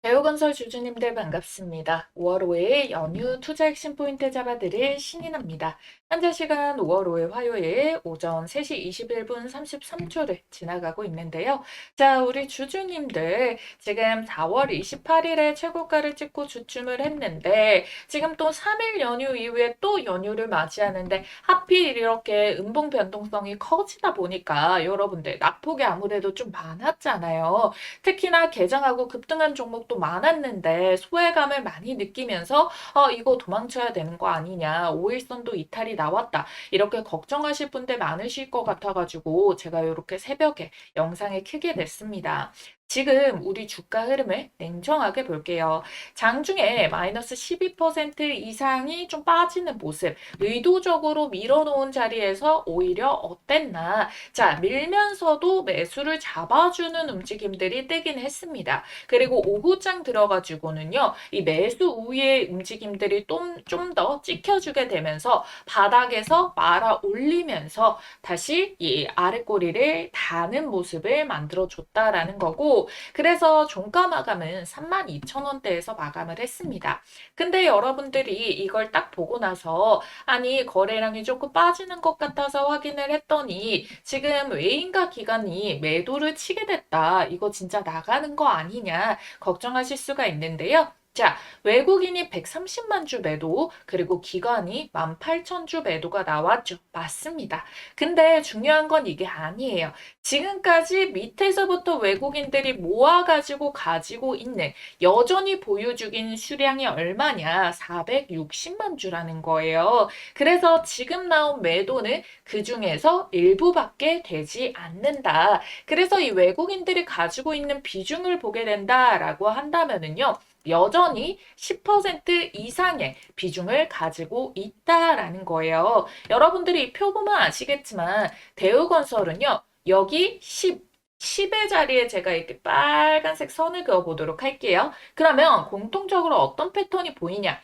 대우건설 주주님들 반갑습니다. 5월 5일 연휴 투자 핵심 포인트 잡아드릴 신인합니다. 현재 시간 5월 5일 화요일 오전 3시 21분 33초를 지나가고 있는데요. 자, 우리 주주님들 지금 4월 28일에 최고가를 찍고 주춤을 했는데 지금 또 3일 연휴 이후에 또 연휴를 맞이하는데 하필 이렇게 음봉 변동성이 커지다 보니까 여러분들 낙폭이 아무래도 좀 많았잖아요. 특히나 개장하고 급등한 종목도 많았는데 소외감을 많이 느끼면서 이거 도망쳐야 되는 거 아니냐, 5일선도 이탈이 나왔다, 이렇게 걱정하실 분들 많으실 것 같아가지고 제가 이렇게 새벽에 영상을 켜게 됐습니다. 지금 우리 주가 흐름을 냉정하게 볼게요. 장중에 마이너스 12% 이상이 좀 빠지는 모습, 의도적으로 밀어놓은 자리에서 오히려 어땠나. 자, 밀면서도 매수를 잡아주는 움직임들이 뜨긴 했습니다. 그리고 오후장 들어가지고는요, 이 매수 우위의 움직임들이 좀 더 찍혀주게 되면서 바닥에서 말아 올리면서 다시 이 아랫꼬리를 다는 모습을 만들어줬다라는 거고, 그래서 종가 마감은 32,000원대에서 마감을 했습니다. 근데 여러분들이 이걸 딱 보고 나서 아니 거래량이 조금 빠지는 것 같아서 확인을 했더니 지금 외인과 기관이 매도를 치게 됐다, 이거 진짜 나가는 거 아니냐 걱정하실 수가 있는데요. 자, 외국인이 130만 주 매도, 그리고 기관이 18,000주 매도가 나왔죠. 맞습니다. 근데 중요한 건 이게 아니에요. 지금까지 밑에서부터 외국인들이 모아가지고 가지고 있는, 여전히 보유 중인 수량이 얼마냐? 460만 주라는 거예요. 그래서 지금 나온 매도는 그 중에서 일부밖에 되지 않는다. 그래서 이 외국인들이 가지고 있는 비중을 보게 된다라고 한다면은요, 여전히 10% 이상의 비중을 가지고 있다라는 거예요. 여러분들이 이 표 보면 아시겠지만 대우건설은요, 여기 10의 자리에 제가 이렇게 빨간색 선을 그어보도록 할게요. 그러면 공통적으로 어떤 패턴이 보이냐?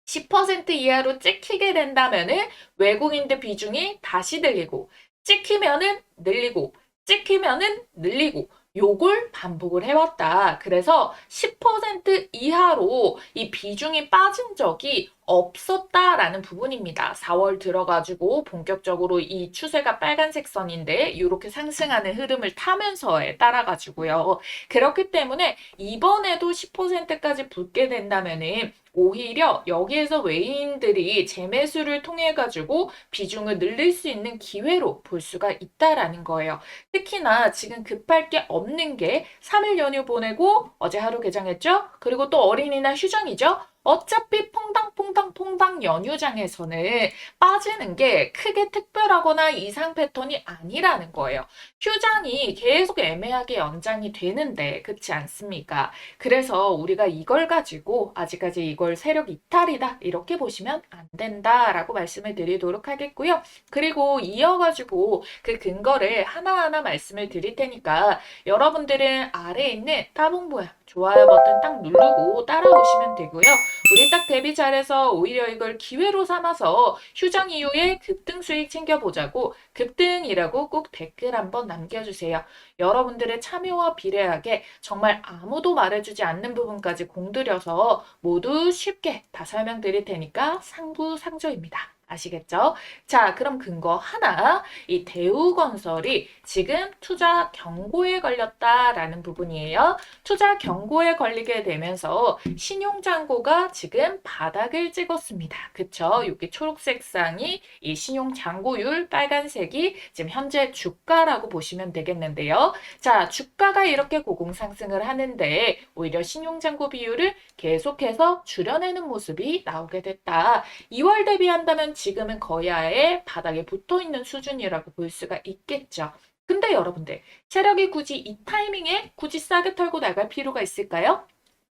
10% 이하로 찍히게 된다면은 외국인들 비중이 다시 늘리고, 찍히면은 늘리고, 찍히면은 늘리고, 요걸 반복을 해왔다. 그래서 10% 이하로 이 비중이 빠진 적이 없었다라는 부분입니다. 4월 들어가지고 본격적으로 이 추세가 빨간색 선인데 이렇게 상승하는 흐름을 타면서에 따라가지고요. 그렇기 때문에 이번에도 10%까지 붙게 된다면은 오히려 여기에서 외인들이 재매수를 통해 가지고 비중을 늘릴 수 있는 기회로 볼 수가 있다라는 거예요. 특히나 지금 급할 게 없는 게 3일 연휴 보내고 어제 하루 개장했죠? 그리고 또 어린이날 휴장이죠? 어차피 퐁당퐁당 연휴장에서는 빠지는 게 크게 특별하거나 이상 패턴이 아니라는 거예요. 휴장이 계속 애매하게 연장이 되는데 그렇지 않습니까? 그래서 우리가 이걸 가지고 아직까지 이걸 세력 이탈이다, 이렇게 보시면 안 된다라고 말씀을 드리도록 하겠고요. 그리고 이어가지고 그 근거를 하나하나 말씀을 드릴 테니까 여러분들은 아래에 있는 따봉 모양 좋아요 버튼 딱 누르고 따라오시면 되고요. 우리 딱 대비 잘해서 오히려 이걸 기회로 삼아서 휴장 이후에 급등 수익 챙겨보자고, 급등이라고 꼭 댓글 한번 남겨주세요. 여러분들의 참여와 비례하게 정말 아무도 말해주지 않는 부분까지 공들여서 모두 쉽게 다 설명드릴 테니까 상부상조입니다. 아시겠죠? 자, 그럼 근거 하나, 이 대우건설이 지금 투자 경고에 걸렸다라는 부분이에요. 투자 경고에 걸리게 되면서 신용잔고가 지금 바닥을 찍었습니다. 그쵸? 여기 초록색 상이 이 신용잔고율, 빨간색이 지금 현재 주가라고 보시면 되겠는데요. 자, 주가가 이렇게 고공상승을 하는데 오히려 신용잔고 비율을 계속해서 줄여내는 모습이 나오게 됐다. 2월 대비한다면 지금은 거의 아예 바닥에 붙어있는 수준이라고 볼 수가 있겠죠. 근데 여러분들, 세력이 굳이 이 타이밍에 굳이 싸게 털고 나갈 필요가 있을까요?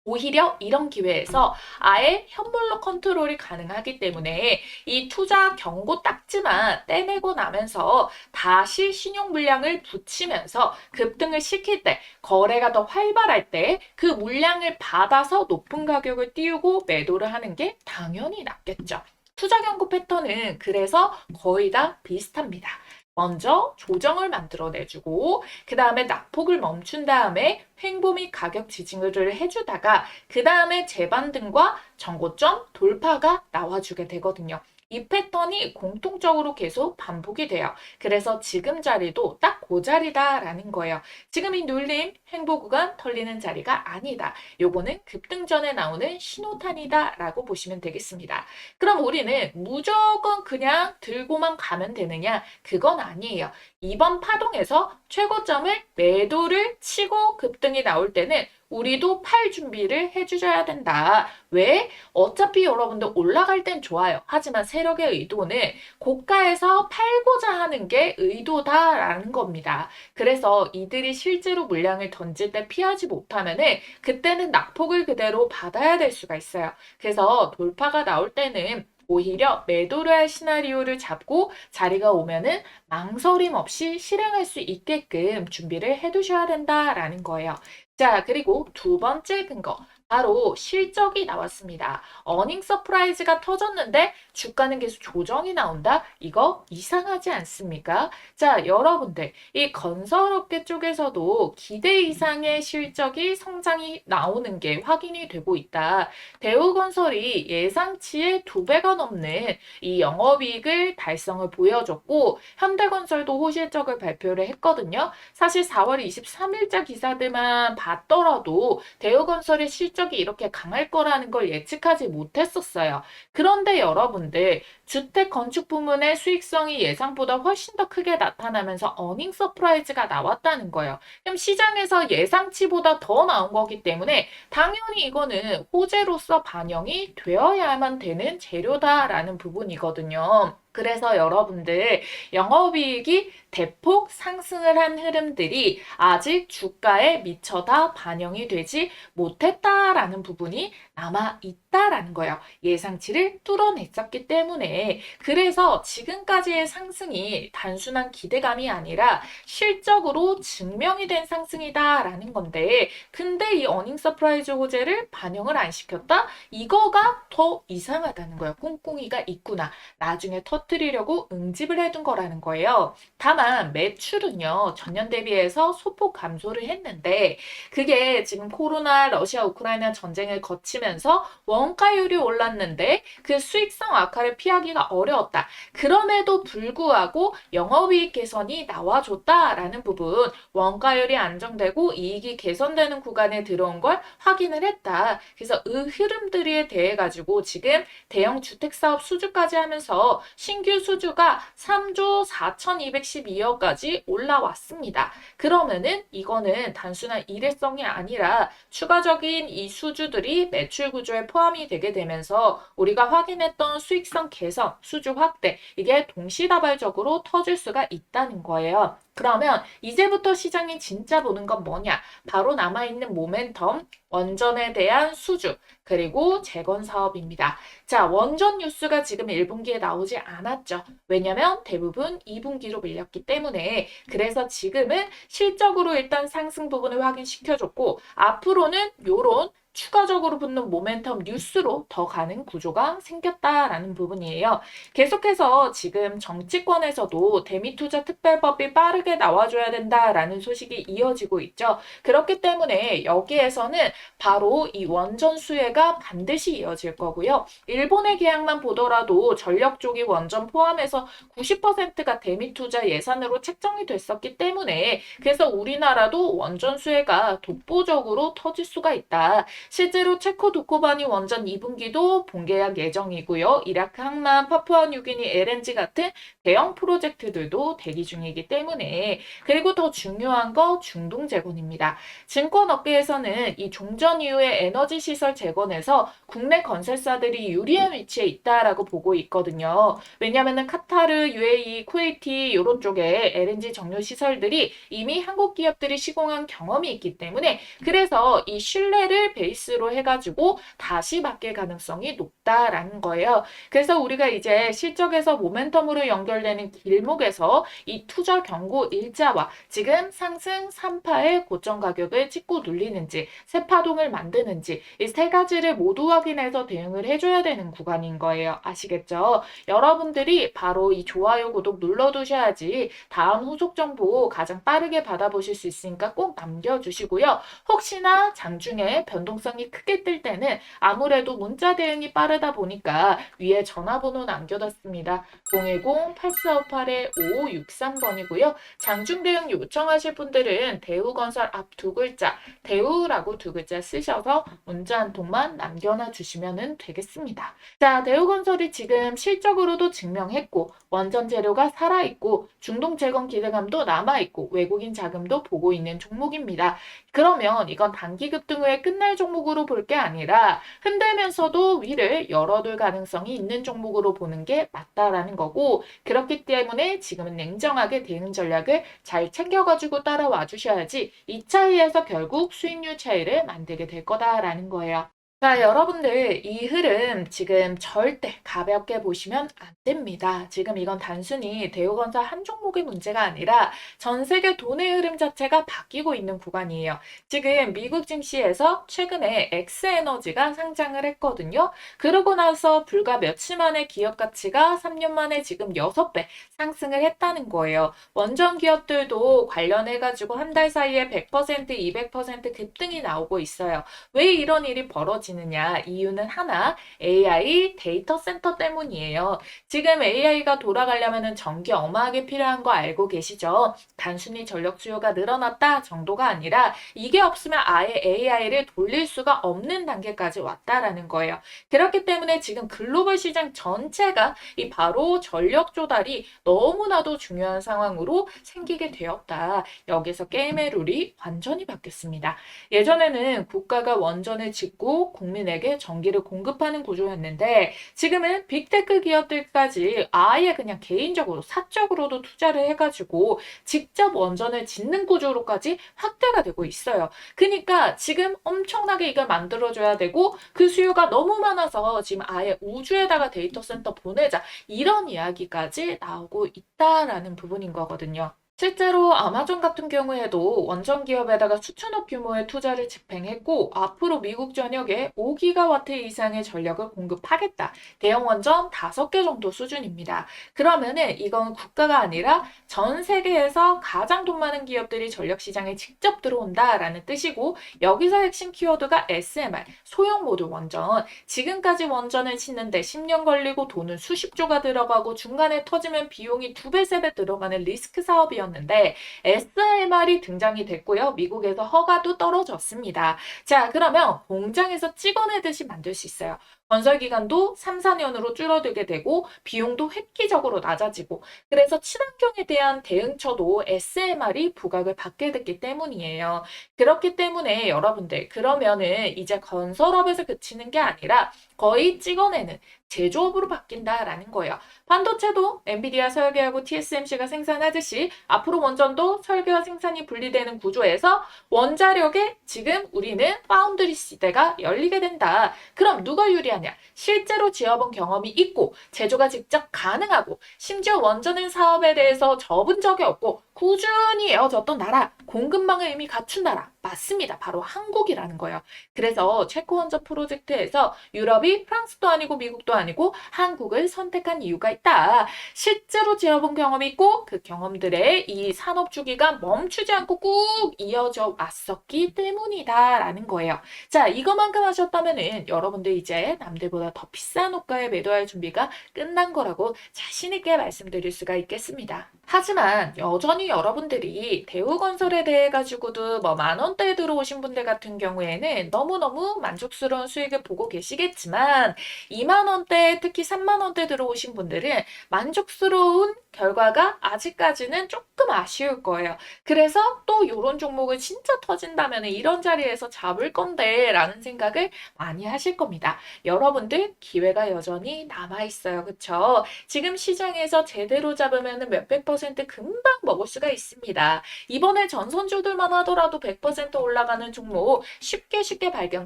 오히려 이런 기회에서 아예 현물로 컨트롤이 가능하기 때문에 이 투자 경고 딱지만 떼내고 나면서 다시 신용 물량을 붙이면서 급등을 시킬 때, 거래가 더 활발할 때 그 물량을 받아서 높은 가격을 띄우고 매도를 하는 게 당연히 낫겠죠. 투자 경고 패턴은 그래서 거의 다 비슷합니다. 먼저 조정을 만들어내주고 그 다음에 낙폭을 멈춘 다음에 횡보 및 가격 지지를 해주다가 그 다음에 재반등과 전고점 돌파가 나와주게 되거든요. 이 패턴이 공통적으로 계속 반복이 돼요. 그래서 지금 자리도 딱 그 자리다라는 거예요. 지금 이 눌림, 횡보 구간 털리는 자리가 아니다. 요거는 급등 전에 나오는 신호탄이다라고 보시면 되겠습니다. 그럼 우리는 무조건 그냥 들고만 가면 되느냐? 그건 아니에요. 이번 파동에서 최고점을 매도를 치고 급등이 나올 때는 우리도 팔 준비를 해주셔야 된다. 왜? 어차피 여러분들 올라갈 땐 좋아요. 하지만 세력의 의도는 고가에서 팔고자 하는 게 의도다라는 겁니다. 그래서 이들이 실제로 물량을 던질 때 피하지 못하면은 그때는 낙폭을 그대로 받아야 될 수가 있어요. 그래서 돌파가 나올 때는 오히려 매도를 할 시나리오를 잡고 자리가 오면은 망설임 없이 실행할 수 있게끔 준비를 해두셔야 된다라는 거예요. 자, 그리고 두 번째 근거. 바로 실적이 나왔습니다. 어닝 서프라이즈가 터졌는데 주가는 계속 조정이 나온다? 이거 이상하지 않습니까? 자, 여러분들, 이 건설업계 쪽에서도 기대 이상의 실적이 성장이 나오는 게 확인이 되고 있다. 대우건설이 예상치의 2배가 넘는 이 영업이익을 달성을 보여줬고 현대건설도 호실적을 발표를 했거든요. 사실 4월 23일자 기사들만 봤더라도 대우건설의 실적이 이렇게 강할 거라는 걸 예측하지 못했었어요. 그런데 여러분들 주택 건축 부문의 수익성이 예상보다 훨씬 더 크게 나타나면서 어닝 서프라이즈가 나왔다는 거예요. 그럼 시장에서 예상치보다 더 나온 거기 때문에 당연히 이거는 호재로서 반영이 되어야만 되는 재료다라는 부분이거든요. 그래서 여러분들 영업이익이 대폭 상승을 한 흐름들이 아직 주가에 미처 다 반영이 되지 못했다라는 부분이 남아 있다라는 거예요. 예상치를 뚫어냈었기 때문에. 그래서 지금까지의 상승이 단순한 기대감이 아니라 실적으로 증명이 된 상승이다라는 건데 근데 이 어닝 서프라이즈 호재를 반영을 안 시켰다? 이거가 더 이상하다는 거예요. 꿍꿍이가 있구나. 나중에 터뜨리려고 응집을 해둔 거라는 거예요. 다만 매출은요. 전년 대비해서 소폭 감소를 했는데 그게 지금 코로나, 러시아, 우크라이나 전쟁을 거치면서 원가율이 올랐는데 그 수익성 악화를 피하기가 어려웠다. 그럼에도 불구하고 영업이익 개선이 나와줬다라는 부분 원가율이 안정되고 이익이 개선되는 구간에 들어온 걸 확인을 했다. 그래서 이 흐름들에 대해 가지고 지금 대형 주택사업 수주까지 하면서 신규 수주가 3조 4,212억까지 올라왔습니다. 그러면은 이거는 단순한 일회성이 아니라 추가적인 이 수주들이 매출 구조에 포함이 되게 되면서 우리가 확인했던 수익성 개선, 수주 확대 이게 동시다발적으로 터질 수가 있다는 거예요. 그러면 이제부터 시장이 진짜 보는 건 뭐냐? 바로 남아있는 모멘텀, 원전에 대한 수주, 그리고 재건 사업입니다. 자, 원전 뉴스가 지금 1분기에 나오지 않았죠. 왜냐면 대부분 2분기로 밀렸기 때문에 그래서 지금은 실적으로 일단 상승 부분을 확인시켜줬고 앞으로는 요런 추가적으로 붙는 모멘텀 뉴스로 더 가는 구조가 생겼다라는 부분이에요. 계속해서 지금 정치권에서도 대미투자 특별법이 빠르게 나와줘야 된다라는 소식이 이어지고 있죠. 그렇기 때문에 여기에서는 바로 이 원전 수혜가 반드시 이어질 거고요. 일본의 계약만 보더라도 전력 쪽이 원전 포함해서 90%가 대미투자 예산으로 책정이 됐었기 때문에 그래서 우리나라도 원전 수혜가 독보적으로 터질 수가 있다. 실제로 체코 두코바니 원전 2분기도 본계약 예정이고요. 이라크 항만, 파푸아뉴기니 LNG 같은 대형 프로젝트들도 대기 중이기 때문에 그리고 더 중요한 거 중동 재건입니다. 증권업계에서는 이 종전 이후의 에너지 시설 재건에서 국내 건설사들이 유리한 위치에 있다라고 보고 있거든요. 왜냐하면 카타르, UAE, 쿠웨이티 이런 쪽에 LNG 정유 시설들이 이미 한국 기업들이 시공한 경험이 있기 때문에 그래서 이 신뢰를 베이스로 해가지고 다시 바뀔 가능성이 높다라는 거예요. 그래서 우리가 이제 실적에서 모멘텀으로 연결되는 길목에서 이 투자 경고 그리고 일자와 지금 상승 3파의 고점 가격을 찍고 눌리는지 새 파동을 만드는지 이 세 가지를 모두 확인해서 대응을 해줘야 되는 구간인 거예요. 아시겠죠? 여러분들이 바로 이 좋아요, 구독 눌러두셔야지 다음 후속 정보 가장 빠르게 받아보실 수 있으니까 꼭 남겨주시고요. 혹시나 장중에 변동성이 크게 뜰 때는 아무래도 문자 대응이 빠르다 보니까 위에 전화번호 남겨뒀습니다. 010-8458-5563번이고요. 장중 대응 요청하실 분들은 대우건설 앞 두 글자, 대우라고 두 글자 쓰셔서 문자 한 통만 남겨놔 주시면 되겠습니다. 자, 대우건설이 지금 실적으로도 증명했고 원전 재료가 살아있고 중동 재건 기대감도 남아있고 외국인 자금도 보고 있는 종목입니다. 그러면 이건 단기 급등 후에 끝날 종목으로 볼 게 아니라 흔들면서도 위를 열어둘 가능성이 있는 종목으로 보는 게 맞다라는 거고, 그렇기 때문에 지금은 냉정하게 대응 전략을 잘 챙겨가지고 따라와 주셔야지 이 차이에서 결국 수익률 차이를 만들게 될 거다라는 거예요. 자, 여러분들 이 흐름 지금 절대 가볍게 보시면 안 됩니다. 지금 이건 단순히 대우건설 한 종목의 문제가 아니라 전 세계 돈의 흐름 자체가 바뀌고 있는 구간이에요. 지금 미국 증시에서 최근에 엑스에너지가 상장을 했거든요. 그러고 나서 불과 며칠 만에 기업 가치가 3년 만에 지금 6배 상승을 했다는 거예요. 원전 기업들도 관련해가지고 한 달 사이에 100%, 200% 급등이 나오고 있어요. 왜 이런 일이 벌어지느냐? 이유는 하나, AI 데이터 센터 때문이에요. 지금 AI가 돌아가려면 전기 어마하게 필요한 거 알고 계시죠? 단순히 전력 수요가 늘어났다 정도가 아니라 이게 없으면 아예 AI를 돌릴 수가 없는 단계까지 왔다라는 거예요. 그렇기 때문에 지금 글로벌 시장 전체가 이 바로 전력 조달이 너무나도 중요한 상황으로 생기게 되었다. 여기서 게임의 룰이 완전히 바뀌었습니다. 예전에는 국가가 원전을 짓고 국민에게 전기를 공급하는 구조였는데 지금은 빅테크 기업들까지 아예 그냥 개인적으로 사적으로도 투자를 해가지고 직접 원전을 짓는 구조로까지 확대가 되고 있어요. 그러니까 지금 엄청나게 이걸 만들어줘야 되고 그 수요가 너무 많아서 지금 아예 우주에다가 데이터 센터 보내자 이런 이야기까지 나오고 있다라는 부분인 거거든요. 실제로 아마존 같은 경우에도 원전 기업에다가 수천억 규모의 투자를 집행했고 앞으로 미국 전역에 5기가와트 이상의 전력을 공급하겠다. 대형 원전 5개 정도 수준입니다. 그러면은 이건 국가가 아니라 전 세계에서 가장 돈 많은 기업들이 전력 시장에 직접 들어온다라는 뜻이고 여기서 핵심 키워드가 SMR, 소형 모듈 원전. 지금까지 원전을 짓는데 10년 걸리고 돈은 수십조가 들어가고 중간에 터지면 비용이 2배, 3배 들어가는 리스크 사업이었는데 SMR이 등장이 됐고요. 미국에서 허가도 떨어졌습니다. 자, 그러면 공장에서 찍어내듯이 만들 수 있어요. 건설 기간도 3, 4년으로 줄어들게 되고 비용도 획기적으로 낮아지고 그래서 친환경에 대한 대응처도 SMR이 부각을 받게 됐기 때문이에요. 그렇기 때문에 여러분들 그러면은 이제 건설업에서 그치는 게 아니라 거의 찍어내는 제조업으로 바뀐다라는 거예요. 반도체도 엔비디아 설계하고 TSMC가 생산하듯이 앞으로 원전도 설계와 생산이 분리되는 구조에서 원자력에 지금 우리는 파운드리 시대가 열리게 된다. 그럼 누가 유리하냐? 실제로 지어본 경험이 있고 제조가 직접 가능하고 심지어 원전은 사업에 대해서 접은 적이 없고 꾸준히 이어졌던 나라, 공급망을 이미 갖춘 나라. 맞습니다. 바로 한국이라는 거예요. 그래서 체코 원전 프로젝트에서 유럽이 프랑스도 아니고 미국도 아니고 한국을 선택한 이유가 있다. 실제로 지어본 경험이 있고 그 경험들의 이 산업 주기가 멈추지 않고 꾹 이어져 왔었기 때문이다라는 거예요. 자, 이것만큼 하셨다면은 여러분들 이제 남들보다 더 비싼 호가에 매도할 준비가 끝난 거라고 자신 있게 말씀드릴 수가 있겠습니다. 하지만 여전히 여러분들이 대우건설에 대해 가지고도 뭐 10,000원대에 들어오신 분들 같은 경우에는 너무너무 만족스러운 수익을 보고 계시겠지만 20,000원대 특히 30,000원대 들어오신 분들은 만족스러운 결과가 아직까지는 조금 아쉬울 거예요. 그래서 또 이런 종목을 진짜 터진다면 이런 자리에서 잡을 건데 라는 생각을 많이 하실 겁니다. 여러분들 기회가 여전히 남아있어요. 그쵸? 지금 시장에서 제대로 잡으면 몇백 퍼센트 금방 먹을 수가 있습니다. 이번에 전선주들만 하더라도 100% 올라가는 종목 쉽게 발견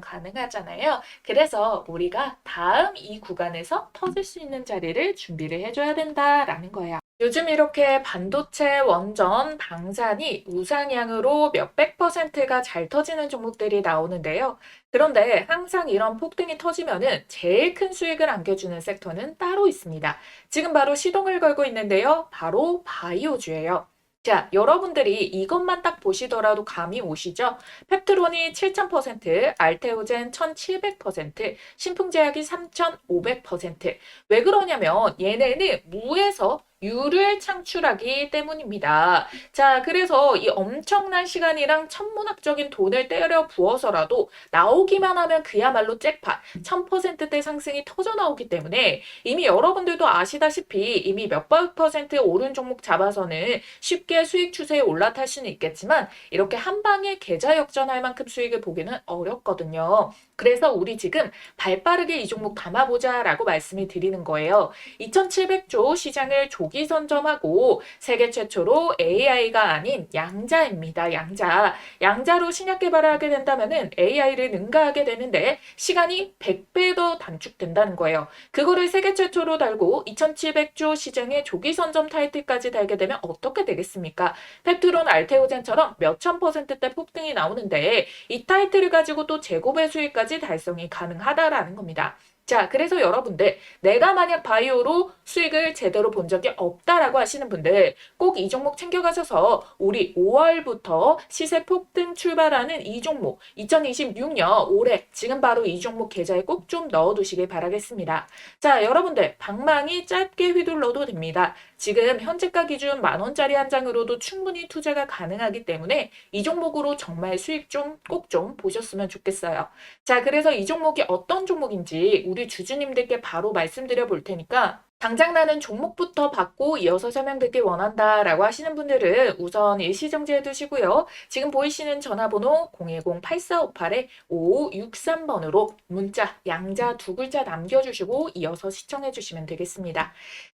가능하잖아요. 그래서 우리가 다음 이 구간에서 터질 수 있는 자리를 준비를 해줘야 된다라는 거예요. 요즘 이렇게 반도체, 원전, 방산이 우상향으로 몇백 퍼센트가 잘 터지는 종목들이 나오는데요. 그런데 항상 이런 폭등이 터지면은 제일 큰 수익을 안겨주는 섹터는 따로 있습니다. 지금 바로 시동을 걸고 있는데요. 바로 바이오주예요. 자, 여러분들이 이것만 딱 보시더라도 감이 오시죠? 펩트론이 7000%, 알테오젠 1700%, 신풍제약이 3500%. 왜 그러냐면 얘네는 무에서 유를 창출하기 때문입니다. 자, 그래서 이 엄청난 시간이랑 천문학적인 돈을 때려 부어서라도 나오기만 하면 그야말로 잭팟, 1000%대 상승이 터져 나오기 때문에 이미 여러분들도 아시다시피 이미 몇백 퍼센트 오른 종목 잡아서는 쉽게 수익 추세에 올라탈 수는 있겠지만 이렇게 한 방에 계좌 역전할 만큼 수익을 보기는 어렵거든요. 그래서 우리 지금 발빠르게 이 종목 담아보자라고 말씀을 드리는 거예요. 2700조 시장을 조기 선점하고 세계 최초로 AI가 아닌 양자입니다. 양자. 양자로 신약 개발을 하게 된다면은 AI를 능가하게 되는데 시간이 100배 더 단축된다는 거예요. 그거를 세계 최초로 달고 2700조 시장의 조기 선점 타이틀까지 달게 되면 어떻게 되겠습니까? 펩트론 알테오젠처럼 몇천 퍼센트대 폭등이 나오는데 이 타이틀을 가지고 또 재고배 수익까지 달성이 가능하다라는 겁니다. 자, 그래서 여러분들 내가 만약 바이오로 수익을 제대로 본 적이 없다라고 하시는 분들 꼭 이 종목 챙겨가셔서 우리 5월부터 시세 폭등 출발하는 이 종목 2026년 올해 지금 바로 이 종목 계좌에 꼭 좀 넣어두시길 바라겠습니다. 자, 여러분들 방망이 짧게 휘둘러도 됩니다. 지금 현재가 기준 10,000원짜리 한 장으로도 충분히 투자가 가능하기 때문에 이 종목으로 정말 수익 좀 꼭 좀 보셨으면 좋겠어요. 자, 그래서 이 종목이 어떤 종목인지 우리 주주님들께 바로 말씀드려 볼 테니까 당장 나는 종목부터 받고 이어서 설명드리길 원한다라고 하시는 분들은 우선 일시정지해 두시고요. 지금 보이시는 전화번호 010-8458-5563번으로 문자 양자 두 글자 남겨주시고 이어서 시청해 주시면 되겠습니다.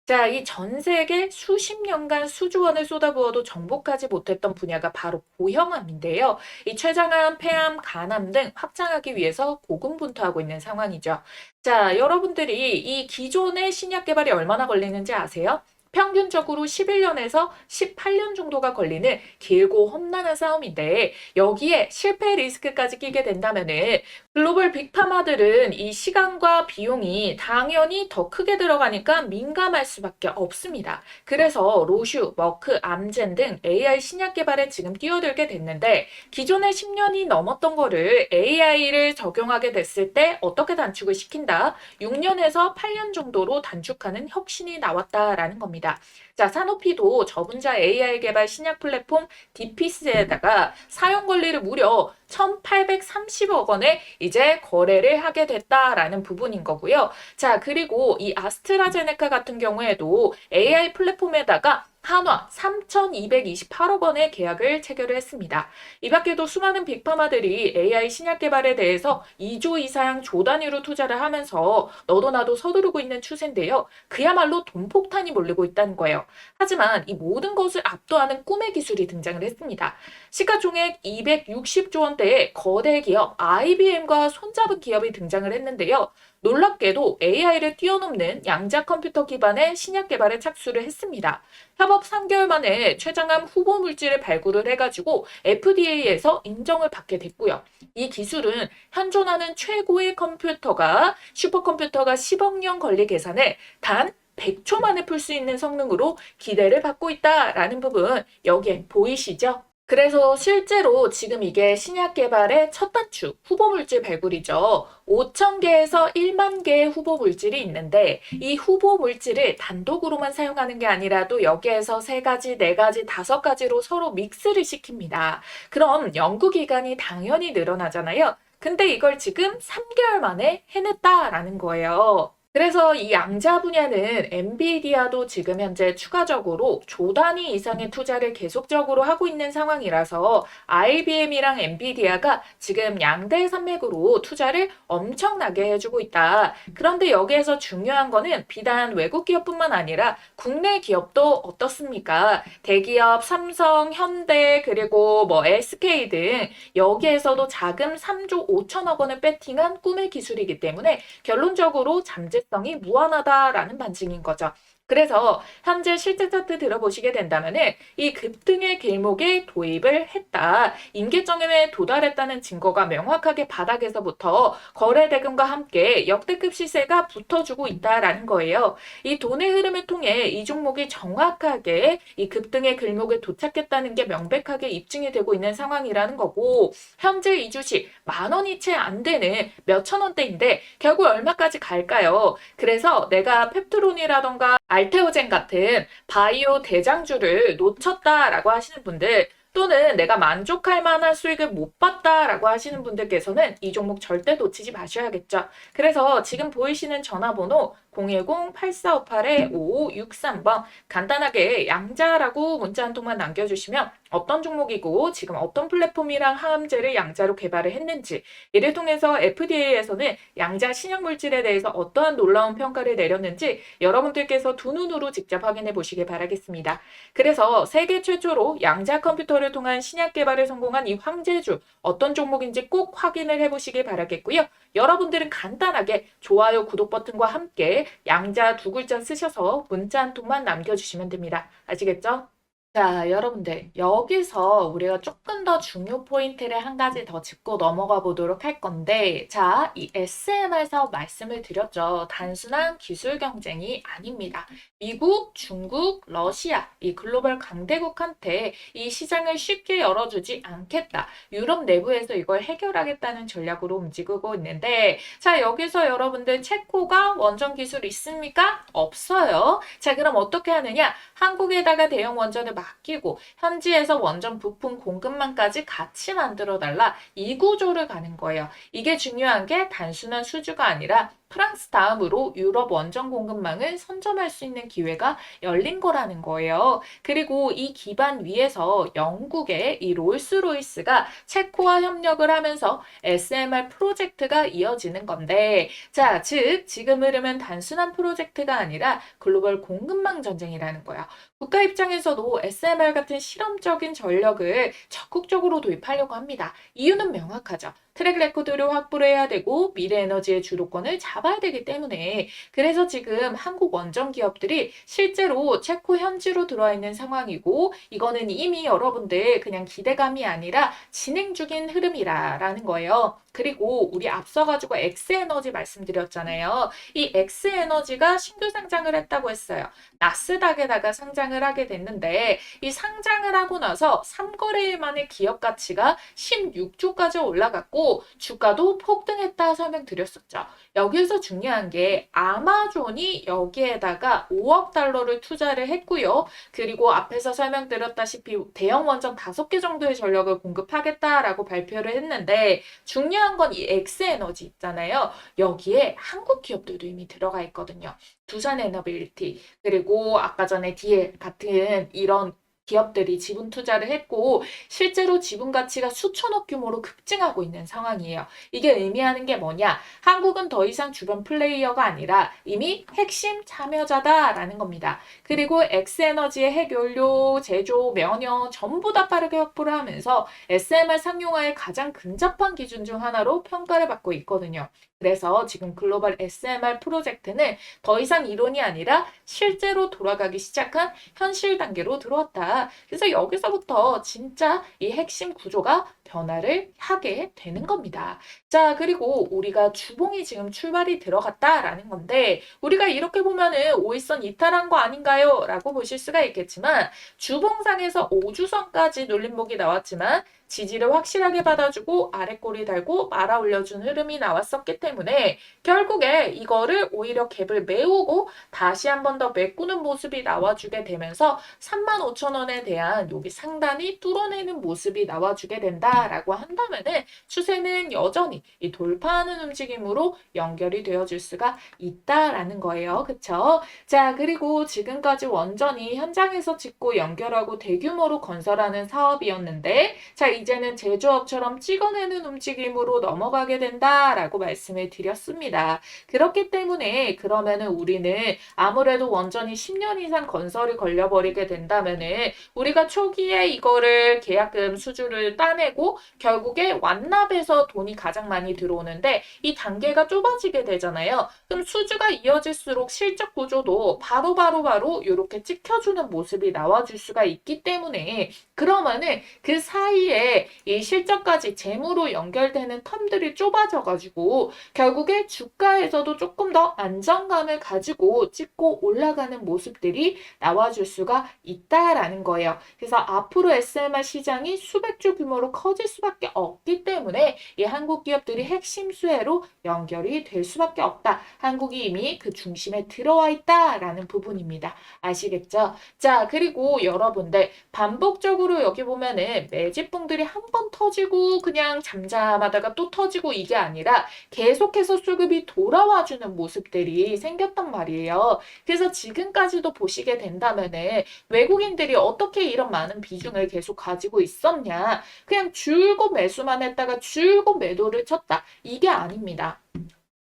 자, 이 전 세계 수십 년간 수조 원을 쏟아부어도 정복하지 못했던 분야가 바로 고형암인데요. 이 췌장암, 폐암, 간암 등 확장하기 위해서 고군분투하고 있는 상황이죠. 자, 여러분들이 이 기존의 신약 개발이 얼마나 걸리는지 아세요? 평균적으로 11년에서 18년 정도가 걸리는 길고 험난한 싸움인데 여기에 실패 리스크까지 끼게 된다면은 글로벌 빅파마들은 이 시간과 비용이 당연히 더 크게 들어가니까 민감할 수밖에 없습니다. 그래서 로슈, 머크, 암젠 등 AI 신약 개발에 지금 뛰어들게 됐는데 기존의 10년이 넘었던 거를 AI를 적용하게 됐을 때 어떻게 단축을 시킨다? 6년에서 8년 정도로 단축하는 혁신이 나왔다라는 겁니다. 자, 사노피도 저분자 AI 개발 신약 플랫폼 디피스에다가 사용 권리를 무려 1,830억 원에 이제 거래를 하게 됐다라는 부분인 거고요. 자, 그리고 이 아스트라제네카 같은 경우에도 AI 플랫폼에다가 한화 3,228억 원의 계약을 체결을 했습니다. 이 밖에도 수많은 빅파마들이 AI 신약 개발에 대해서 2조 이상 조 단위로 투자를 하면서 너도 나도 서두르고 있는 추세인데요. 그야말로 돈폭탄이 몰리고 있다는 거예요. 하지만 이 모든 것을 압도하는 꿈의 기술이 등장을 했습니다. 시가총액 260조 원대의 거대 기업 IBM과 손잡은 기업이 등장을 했는데요. 놀랍게도 AI를 뛰어넘는 양자 컴퓨터 기반의 신약 개발에 착수를 했습니다. 협업 3개월 만에 췌장암 후보 물질을 발굴을 해가지고 FDA에서 인정을 받게 됐고요. 이 기술은 현존하는 최고의 컴퓨터가 슈퍼컴퓨터가 10억 년 걸리 계산을 단 100초 만에 풀 수 있는 성능으로 기대를 받고 있다라는 부분 여기에 보이시죠? 그래서 실제로 지금 이게 신약 개발의 첫 단추, 후보 물질 발굴이죠. 5,000개에서 1만 개의 후보 물질이 있는데 이 후보 물질을 단독으로만 사용하는 게 아니라도 여기에서 3가지, 4가지, 5가지로 서로 믹스를 시킵니다. 그럼 연구 기간이 당연히 늘어나잖아요. 근데 이걸 지금 3개월 만에 해냈다라는 거예요. 그래서 이 양자 분야는 엔비디아도 지금 현재 추가적으로 조 단위 이상의 투자를 계속적으로 하고 있는 상황이라서 IBM이랑 엔비디아가 지금 양대 산맥으로 투자를 엄청나게 해주고 있다. 그런데 여기에서 중요한 거는 비단 외국 기업뿐만 아니라 국내 기업도 어떻습니까? 대기업 삼성, 현대 그리고 뭐 SK 등 여기에서도 자금 3조 5천억 원을 배팅한 꿈의 기술이기 때문에 결론적으로 잠재성이 무한하다라는 반증인 거죠. 그래서 현재 실제 차트 들어보시게 된다면은 이 급등의 길목에 도입을 했다. 임계점에 도달했다는 증거가 명확하게 바닥에서부터 거래 대금과 함께 역대급 시세가 붙어주고 있다라는 거예요. 이 돈의 흐름을 통해 이 종목이 정확하게 이 급등의 길목에 도착했다는 게 명백하게 입증이 되고 있는 상황이라는 거고, 현재 이 주식 10,000원이 채 안 되는 몇천 원대인데 결국 얼마까지 갈까요? 그래서 내가 펩트론이라던가 알테오젠 같은 바이오 대장주를 놓쳤다라고 하시는 분들, 또는 내가 만족할 만한 수익을 못 봤다라고 하시는 분들께서는 이 종목 절대 놓치지 마셔야겠죠. 그래서 지금 보이시는 전화번호 010-8458-5563번 간단하게 양자라고 문자 한 통만 남겨주시면 어떤 종목이고 지금 어떤 플랫폼이랑 항암제를 양자로 개발을 했는지, 이를 통해서 FDA에서는 양자 신약 물질에 대해서 어떠한 놀라운 평가를 내렸는지 여러분들께서 두 눈으로 직접 확인해 보시길 바라겠습니다. 그래서 세계 최초로 양자 컴퓨터를 통한 신약 개발에 성공한 이 황제주, 어떤 종목인지 꼭 확인을 해보시길 바라겠고요. 여러분들은 간단하게 좋아요, 구독 버튼과 함께 양자 두 글자 쓰셔서 문자 한 통만 남겨주시면 됩니다. 아시겠죠? 자, 여러분들, 여기서 우리가 조금 더 중요 포인트를 한 가지 더 짚고 넘어가 보도록 할 건데, 자, 이 SMR 사업 말씀을 드렸죠. 단순한 기술 경쟁이 아닙니다. 미국, 중국, 러시아, 이 글로벌 강대국한테 이 시장을 쉽게 열어주지 않겠다. 유럽 내부에서 이걸 해결하겠다는 전략으로 움직이고 있는데, 자, 여기서 여러분들 체코가 원전 기술 있습니까? 없어요. 자, 그럼 어떻게 하느냐? 한국에다가 대형 원전을 맡기고 현지에서 원전 부품 공급망까지 같이 만들어 달라, 이 구조를 가는 거예요. 이게 중요한 게 단순한 수주가 아니라 프랑스 다음으로 유럽 원전 공급망을 선점할 수 있는 기회가 열린 거라는 거예요. 그리고 이 기반 위에서 영국의 이 롤스로이스가 체코와 협력을 하면서 SMR 프로젝트가 이어지는 건데, 자, 즉 지금 흐름은 단순한 프로젝트가 아니라 글로벌 공급망 전쟁이라는 거야. 국가 입장에서도 SMR 같은 실험적인 전력을 적극적으로 도입하려고 합니다. 이유는 명확하죠. 트랙 레코드를 확보를 해야 되고 미래 에너지의 주도권을 잡아야 되기 때문에. 그래서 지금 한국 원전 기업들이 실제로 체코 현지로 들어와 있는 상황이고, 이거는 이미 여러분들 그냥 기대감이 아니라 진행 중인 흐름이라는 거예요. 그리고 우리 앞서가지고 엑스에너지 말씀드렸잖아요. 이 엑스에너지가 신규 상장을 했다고 했어요. 나스닥에다가 상장을 하게 됐는데, 이 상장을 하고 나서 3거래일 만에 기업 가치가 16조까지 올라갔고 주가도 폭등했다 설명드렸었죠. 여기서 중요한 게 아마존이 여기에다가 5억 달러를 투자를 했고요. 그리고 앞에서 설명드렸다시피 대형 원전 5개 정도의 전력을 공급하겠다라고 발표를 했는데, 중요한 건 이 엑스에너지 있잖아요. 여기에 한국 기업들도 이미 들어가 있거든요. 두산에너빌리티, 그리고 아까 전에 DL 같은 이런 기업들이 지분 투자를 했고 실제로 지분 가치가 수천억 규모로 급증하고 있는 상황이에요. 이게 의미하는 게 뭐냐? 한국은 더 이상 주변 플레이어가 아니라 이미 핵심 참여자다라는 겁니다. 그리고 엑스에너지의 핵연료, 제조, 면허 전부 다 빠르게 확보를 하면서 SMR 상용화의 가장 근접한 기준 중 하나로 평가를 받고 있거든요. 그래서 지금 글로벌 SMR 프로젝트는 더 이상 이론이 아니라 실제로 돌아가기 시작한 현실 단계로 들어왔다. 그래서 여기서부터 진짜 이 핵심 구조가 변화를 하게 되는 겁니다. 자, 그리고 우리가 주봉이 지금 출발이 들어갔다라는 건데, 우리가 이렇게 보면은 5일선 이탈한 거 아닌가요? 라고 보실 수가 있겠지만, 주봉상에서 5주선까지 눌림목이 나왔지만 지지를 확실하게 받아주고 아래꼬리 달고 말아 올려준 흐름이 나왔었기 때문에 결국에 이거를 오히려 갭을 메우고 다시 한 번 더 메꾸는 모습이 나와주게 되면서 35,000원에 대한 여기 상단이 뚫어내는 모습이 나와주게 된다라고 한다면은 추세는 여전히 이 돌파하는 움직임으로 연결이 되어줄 수가 있다라는 거예요. 그쵸? 자, 그리고 지금까지 원전이 현장에서 짓고 연결하고 대규모로 건설하는 사업이었는데, 자, 이제는 제조업처럼 찍어내는 움직임으로 넘어가게 된다라고 말씀을 말씀을 드렸습니다. 그렇기 때문에 그러면은 우리는 아무래도 원전이 10년 이상 건설이 걸려버리게 된다면은 우리가 초기에 이거를 계약금 수주를 따내고 결국에 완납에서 돈이 가장 많이 들어오는데 이 단계가 좁아지게 되잖아요. 그럼 수주가 이어질수록 실적 구조도 바로 이렇게 찍혀주는 모습이 나와줄 수가 있기 때문에 그러면은 그 사이에 이 실적까지 재무로 연결되는 텀들이 좁아져가지고 결국에 주가에서도 조금 더 안정감을 가지고 찍고 올라가는 모습들이 나와줄 수가 있다라는 거예요. 그래서 앞으로 SMR 시장이 수백 조 규모로 커질 수밖에 없기 때문에 이 한국 기업들이 핵심 수혜로 연결이 될 수밖에 없다. 한국이 이미 그 중심에 들어와 있다라는 부분입니다. 아시겠죠? 자, 그리고 여러분들 반복적으로 여기 보면은 매집봉들이 한 번 터지고 그냥 잠잠하다가 또 터지고 이게 아니라 계속해서 수급이 돌아와주는 모습들이 생겼단 말이에요. 그래서 지금까지도 보시게 된다면은 외국인들이 어떻게 이런 많은 비중을 계속 가지고 있었냐. 그냥 줄곧 매수만 했다가 줄곧 매도를 쳤다. 이게 아닙니다.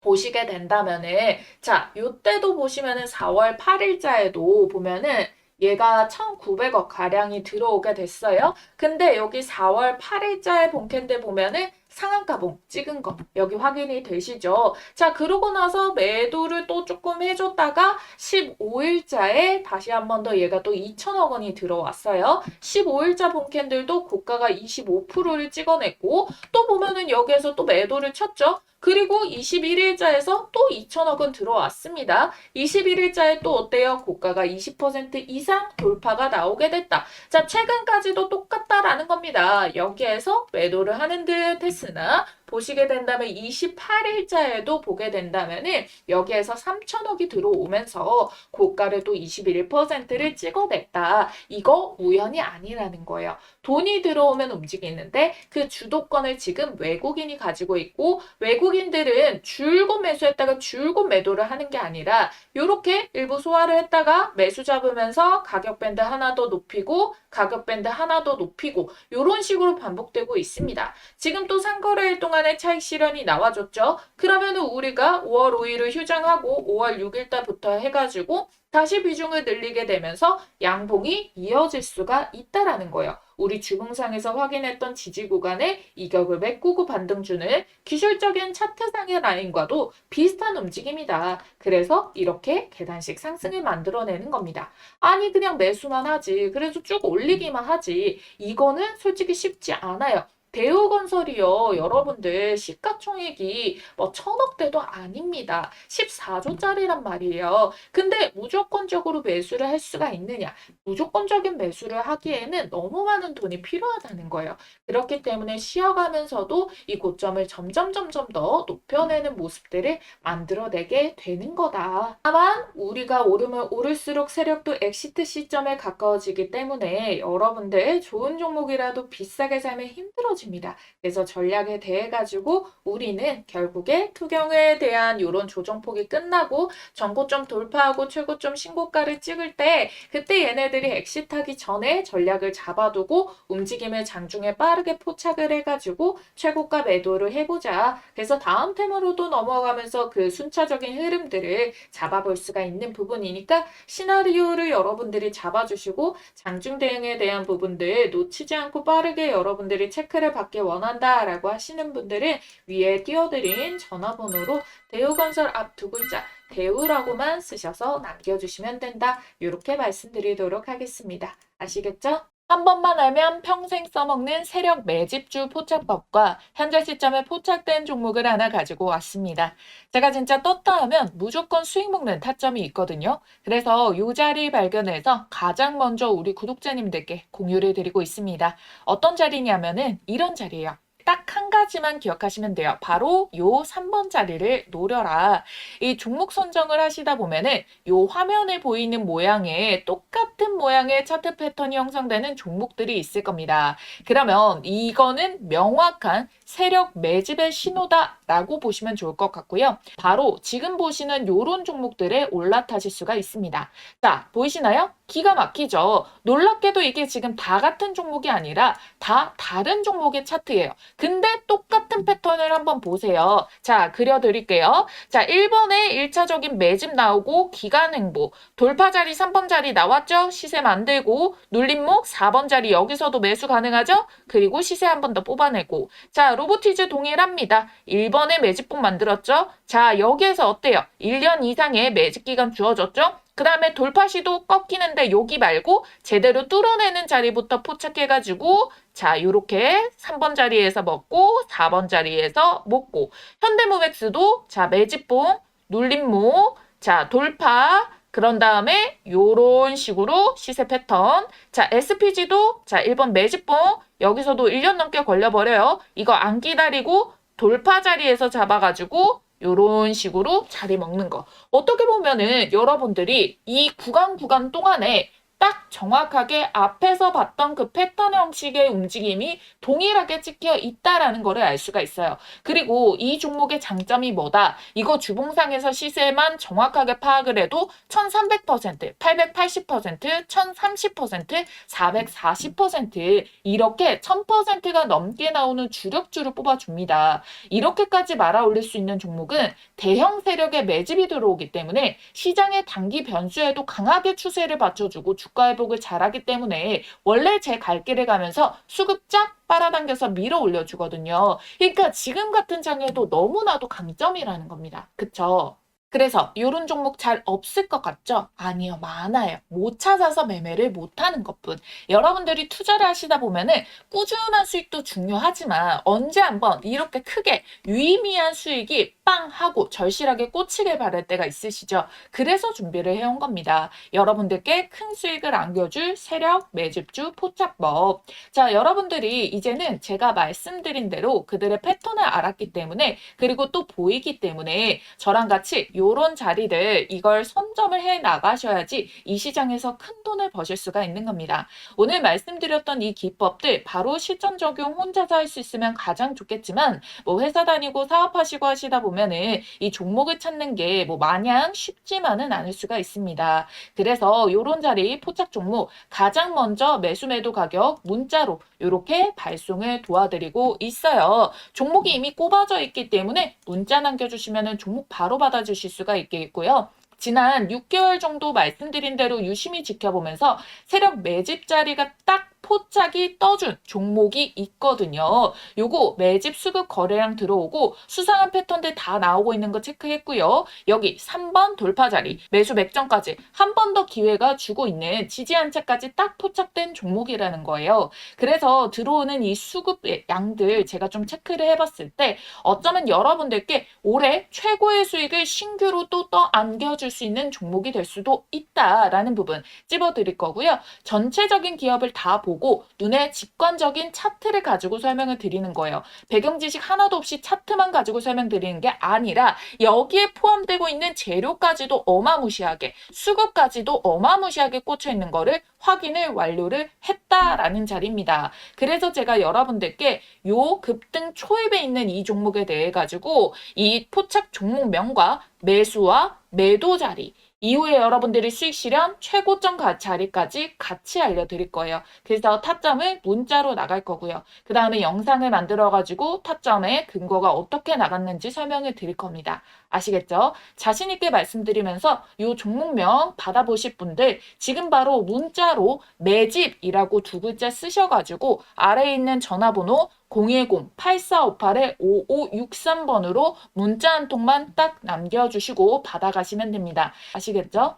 보시게 된다면은 자, 요때도 보시면은 4월 8일자에도 보면은 얘가 1,900억 가량이 들어오게 됐어요. 근데 여기 4월 8일자에 본캔들 보면은 상한가봉 찍은 거 여기 확인이 되시죠? 자, 그러고 나서 매도를 또 조금 해줬다가 15일자에 다시 한 번 더 얘가 또 2천억 원이 들어왔어요. 15일자 본캔들도 고가가 25%를 찍어냈고 또 보면은 여기에서 또 매도를 쳤죠? 그리고 21일자에서 또 2천억 원 들어왔습니다. 21일자에 또 어때요? 고가가 20% 이상 돌파가 나오게 됐다. 자, 최근까지도 똑같다라는 겁니다. 여기에서 매도를 하는 듯 했으나 보시게 된다면 28일자에도 보게 된다면은 여기에서 3천억이 들어오면서 고가를 또 21%를 찍어냈다. 이거 우연이 아니라는 거예요. 돈이 들어오면 움직이는데 그 주도권을 지금 외국인이 가지고 있고 외국인들은 줄곧 매수했다가 줄곧 매도를 하는 게 아니라 이렇게 일부 소화를 했다가 매수 잡으면서 가격 밴드 하나 더 높이고 가격 밴드 하나 더 높이고 이런 식으로 반복되고 있습니다. 지금 또 상거래일 동안에 차익 실현이 나와줬죠. 그러면 우리가 5월 5일을 휴장하고 5월 6일달부터 해가지고 다시 비중을 늘리게 되면서 양봉이 이어질 수가 있다라는 거예요. 우리 주봉상에서 확인했던 지지 구간에 이격을 메꾸고 반등주는 기술적인 차트상의 라인과도 비슷한 움직임이다. 그래서 이렇게 계단식 상승을 만들어내는 겁니다. 아니 그냥 매수만 하지. 그래서 쭉 올리기만 하지. 이거는 솔직히 쉽지 않아요. 대우건설이요. 여러분들 시가총액이 뭐 1,000억대도 아닙니다. 14조짜리란 말이에요. 근데 무조건적으로 매수를 할 수가 있느냐? 무조건적인 매수를 하기에는 너무 많은 돈이 필요하다는 거예요. 그렇기 때문에 쉬어가면서도 이 고점을 점점 더 높여내는 모습들을 만들어내게 되는 거다. 다만 우리가 오르면 오를수록 세력도 엑시트 시점에 가까워지기 때문에 여러분들 좋은 종목이라도 비싸게 사면 힘들어집니다. 그래서 전략에 대해 가지고 우리는 결국에 투경에 대한 이런 조정폭이 끝나고 전고점 돌파하고 최고점 신고가를 찍을 때 그때 얘네들이 엑시트하기 전에 전략을 잡아두고 움직임을 장중에 빠르게 포착을 해가지고 최고가 매도를 해보자. 그래서 다음 테마로도 넘어가면서 그 순차적인 흐름들을 잡아볼 수가 있는 부분이니까 시나리오를 여러분들이 잡아주시고 장중 대응에 대한 부분들 놓치지 않고 빠르게 여러분들이 체크를 받기 원한다라고 하시는 분들은 위에 띄워드린 전화번호로 대우건설 앞 두 글자 대우라고만 쓰셔서 남겨주시면 된다. 이렇게 말씀드리도록 하겠습니다. 아시겠죠? 한 번만 알면 평생 써먹는 세력 매집주 포착법과 현재 시점에 포착된 종목을 하나 가지고 왔습니다. 제가 진짜 떴다 하면 무조건 수익 먹는 타점이 있거든요. 그래서 이 자리 발견해서 가장 먼저 우리 구독자님들께 공유를 드리고 있습니다. 어떤 자리냐면은 이런 자리예요. 딱 한 가지만 기억하시면 돼요. 바로 요 3번 자리를 노려라. 이 종목 선정을 하시다 보면은 요 화면에 보이는 모양의 똑같은 모양의 차트 패턴이 형성되는 종목들이 있을 겁니다. 그러면 이거는 명확한 세력 매집의 신호다라고 보시면 좋을 것 같고요. 바로 지금 보시는 요런 종목들에 올라타실 수가 있습니다. 자, 보이시나요? 기가 막히죠. 놀랍게도 이게 지금 다 같은 종목이 아니라 다 다른 종목의 차트예요. 근데 똑같은 패턴을 한번 보세요. 자, 그려드릴게요. 자, 1번에 1차적인 매집 나오고 기간 횡보, 돌파 자리 3번 자리 나왔죠? 시세 만들고 눌림목 4번 자리 여기서도 매수 가능하죠? 그리고 시세 한 번 더 뽑아내고 자, 로보티즈 동일합니다. 1번에 매집봉 만들었죠? 자, 여기에서 어때요? 1년 이상의 매집 기간 주어졌죠? 그 다음에 돌파 시도 꺾이는데 여기 말고 제대로 뚫어내는 자리부터 포착해가지고 자, 요렇게 3번 자리에서 먹고 4번 자리에서 먹고 현대모백스도 자, 매집봉, 눌림목, 자, 돌파 그런 다음에 요런 식으로 시세 패턴 자, SPG도 자, 1번 매집봉 여기서도 1년 넘게 걸려버려요. 이거 안 기다리고 돌파 자리에서 잡아가지고 요런 식으로 자리 먹는 거. 어떻게 보면은 여러분들이 이 구간 동안에 딱 정확하게 앞에서 봤던 그 패턴 형식의 움직임이 동일하게 찍혀 있다라는 거를 알 수가 있어요. 그리고 이 종목의 장점이 뭐다? 이거 주봉상에서 시세만 정확하게 파악을 해도 1300%, 880%, 1030%, 440% 이렇게 1000%가 넘게 나오는 주력주를 뽑아줍니다. 이렇게까지 말아 올릴 수 있는 종목은 대형 세력의 매집이 들어오기 때문에 시장의 단기 변수에도 강하게 추세를 받쳐주고 주가 회복을 잘하기 때문에 원래 제 갈 길을 가면서 수급 쫙 빨아당겨서 밀어 올려주거든요. 그러니까 지금 같은 장에도 너무나도 강점이라는 겁니다. 그쵸? 그래서 이런 종목 잘 없을 것 같죠? 아니요, 많아요. 못 찾아서 매매를 못하는 것뿐. 여러분들이 투자를 하시다 보면은 꾸준한 수익도 중요하지만 언제 한번 이렇게 크게 유의미한 수익이 빵 하고 절실하게 꽂히길 바랄 때가 있으시죠? 그래서 준비를 해온 겁니다. 여러분들께 큰 수익을 안겨줄 세력, 매집주, 포착법. 자, 여러분들이 이제는 제가 말씀드린 대로 그들의 패턴을 알았기 때문에 그리고 또 보이기 때문에 저랑 같이 요런 자리를 이걸 선점을 해 나가셔야지 이 시장에서 큰 돈을 버실 수가 있는 겁니다. 오늘 말씀드렸던 이 기법들 바로 실전 적용 혼자서 할 수 있으면 가장 좋겠지만 뭐 회사 다니고 사업하시고 하시다 보면은 이 종목을 찾는 게 뭐 마냥 쉽지만은 않을 수가 있습니다. 그래서 요런 자리 포착 종목 가장 먼저 매수 매도 가격 문자로 이렇게 발송을 도와드리고 있어요. 종목이 이미 꼽아져 있기 때문에 문자 남겨주시면 종목 바로 받아주실 수가 있겠고요. 지난 6개월 정도 말씀드린 대로 유심히 지켜보면서 세력 매집 자리가 딱 포착이 떠준 종목이 있거든요. 요거 매집 수급 거래량 들어오고 수상한 패턴들 다 나오고 있는 거 체크했고요. 여기 3번 돌파 자리 매수 맥점까지 한 번 더 기회가 주고 있는 지지 한차까지 딱 포착된 종목이라는 거예요. 그래서 들어오는 이 수급의 양들 제가 좀 체크를 해봤을 때 어쩌면 여러분들께 올해 최고의 수익을 신규로 또 안겨줄 수 있는 종목이 될 수도 있다라는 부분 찝어드릴 거고요. 전체적인 기업을 다 보고 눈에 직관적인 차트를 가지고 설명을 드리는 거예요. 배경 지식 하나도 없이 차트만 가지고 설명드리는 게 아니라 여기에 포함되고 있는 재료까지도 어마무시하게 수급까지도 어마무시하게 꽂혀 있는 거를 확인을 완료를 했다라는 자리입니다. 그래서 제가 여러분들께 요 급등 초입에 있는 이 종목에 대해 가지고 이 포착 종목명과 매수와 매도 자리 이후에 여러분들이 수익 실현 최고점 자리까지 같이 알려드릴 거예요. 그래서 타점을 문자로 나갈 거고요. 그 다음에 영상을 만들어가지고 타점의 근거가 어떻게 나갔는지 설명을 드릴 겁니다. 아시겠죠? 자신 있게 말씀드리면서 이 종목명 받아보실 분들 지금 바로 문자로 매집이라고 두 글자 쓰셔가지고 아래에 있는 전화번호 010-8458-5563번으로 문자 한 통만 딱 남겨주시고 받아가시면 됩니다. 아시겠죠?